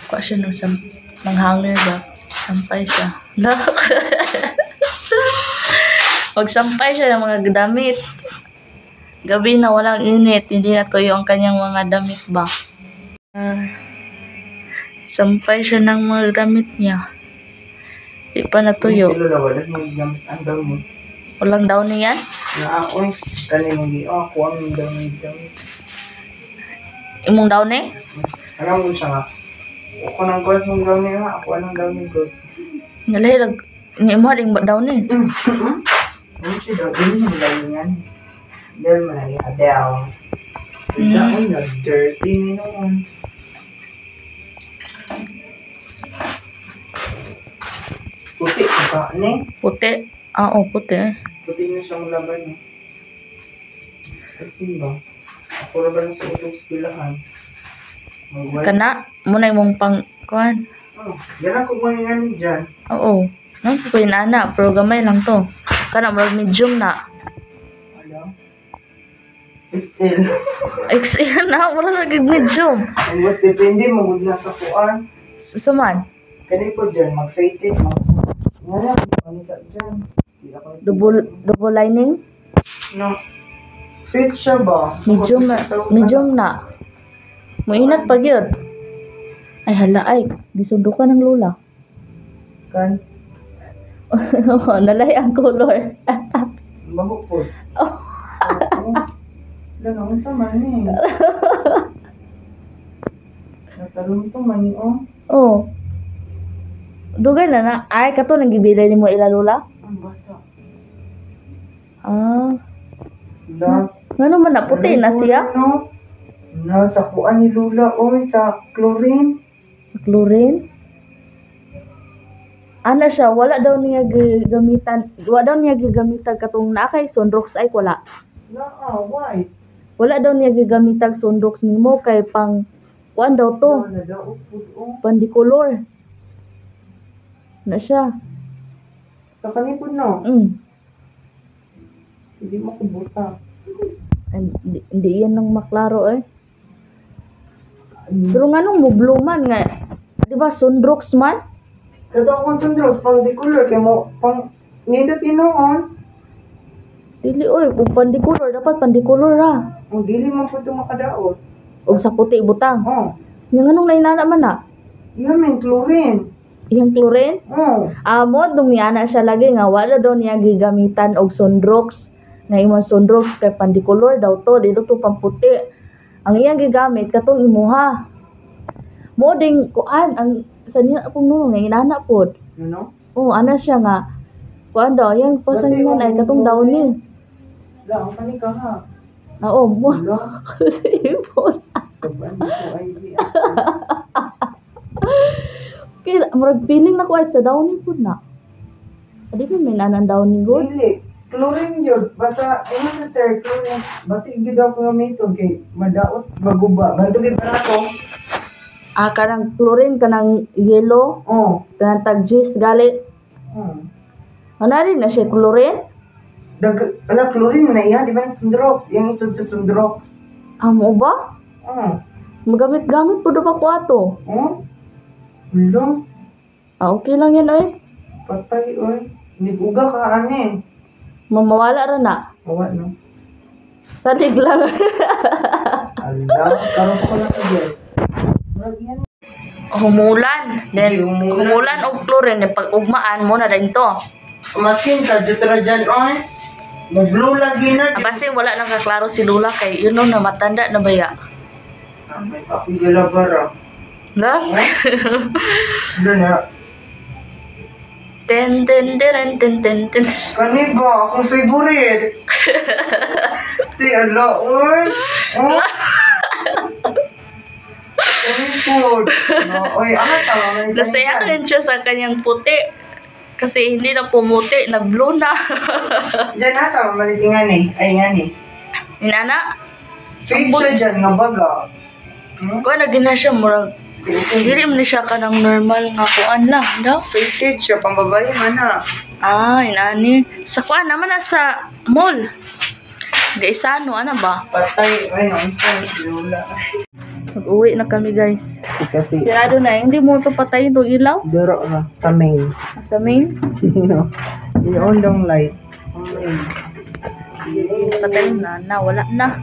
Kuha siya ng hanger ba? Sampay siya. Magsampay siya ng mga damit. Gabi na walang init, hindi natuyo ang kanyang mga damit ba? Sampay siya ng mga damit niya. Di pa natuyo. Sila wala mag-gamit ang damit. Walang daw niyan? Na ako kanino gi ako ang damit. Imong daw ni? Alam mo siya nga. Ako nang gold mong daw niya, ako nang daw ni gold. Nalahilag. Ni mo ring daw ni. Ano siya daw? Hindi mo daw niyan. Dahil malagi Adele. Dahil na dirty ni noon. Puti ka ni? Puti. Oo, puti. Puti na siyang laban ni. Kasi ba? Ako na ba na sa utong silahan? Kana, muna imong pang kuan. Oh, yan ako mga yan dyan. Oo. Nang ko inana, pero gamay lang to. Kana murag medium na. Ano? XL. XL na, wala lagi medium. Ang what depende mo na sa kuan. Saman, Kani ko dyan, mag-faded, Wala, panita dyan. double lining, No. Fit siya ba? medium na. Muinat pa gyud. Ay hala ay, gisundukan ng lola. Kan? Nalay ang color. Bago po. Oh. Lanong sa mani. Natalong to mani, oh. Oh. Dugay na. Ay, kato nang gibilay nimo ila lola? Ang basa. Ah. Da. Ngano man na puti na siya? No? Sa kuan ni Lula, oy, sa chlorine. Chlorine. Ana siya, wala daw niya gigamitan katong na kay Sunrox ay wala. Why? Wala daw niya gigamitan Sunrox nimo kay pang kuan daw to, pandikolor. Na siya. Sa kanipod, no? Hindi mo kubuta. Hindi yan nang maklaro eh. Pero nga nung mubluman nga, di ba Sunrox man? Kato akong sundros, pang dikulor, kaya mo, pang nindot inoon. Dili oy, kung pandikolor, dapat pandikolor ha. Ang dili mo po ito makadaot. O sa puti butang. Oh, Yung anong nainana man na? yan may chlorine. Iyang chlorine? Oh, Amo, dumiyana siya lagi nga wala daw niya gigamitan og Sunrox. Nga imong Sunrox kay pandikolor daw to, dito to pamputi. Ang iyang gigamit katong imuha. Mo ding kuan ang sa niya akong nuno nga inana pod. you know? Oh, ana siya nga. Kuan daw, yang pasangan ay katong daw ni. Lang, kani ka ha. Oo, mo. Wala. Sipon. Kaban ko ay di. Kaya, murag feeling na ko ay sa daw ni pod na. Adi ko may nanan daw ni good. Dili. Chlorine yun. Basta, ano sa sir, chlorine. Bati gidaw ko nga may ito. Kay madaot, maguba. Bantugin pa na to. Kanang chlorine, kanang yellow, Oh. kanang tagjis, gali. Ano rin na siya, chlorine? Chlorine mo na iya. Di ba yung Sundrox? Yung isod sa Sundrox. Amo ba? Oh. Magamit-gamit po pa ko ato. Oh? Hello? Okay lang yan ay. Patay, oy. Niguga ka, ani. Mamawala ra na. Awa, no? Salig lang. Ala, karoon ko lang agad. Humulan. Then, Humulan. humulan og chlorine. Pag ugmaan mo na rin to. Masin ka, jutra dyan, oy. Mag-blue lagi na. Kasi wala nang kaklaro si Lula kay yun na matanda na baya. May kapi galabara. Na? Doon na. Ten. Kani ba? Akong favorite. Ti, ala, oy. Oh. Kani food. No, oy, tama. Nasaya ka rin siya sa kanyang puti. Kasi hindi na pumuti, nag-blue na. Diyan na, tama. Malitingan eh. Ay, nga ni. Inana, Fake siya dyan, nga baga. kung na gina siya, murag, hindi mo na siya ka ng normal nga kuan lang, daw. Fake siya, pambabae man ha. Inani. Sa kuan naman na sa mall. Di isa, ano ba? Patay, ay, nang isa, lula. Mag-uwi na kami guys. Kasi, Sirado na, hindi mo ito patayin itong ilaw duro ra sa main. sa main. No. Yung ondong light. Patayin na, wala na.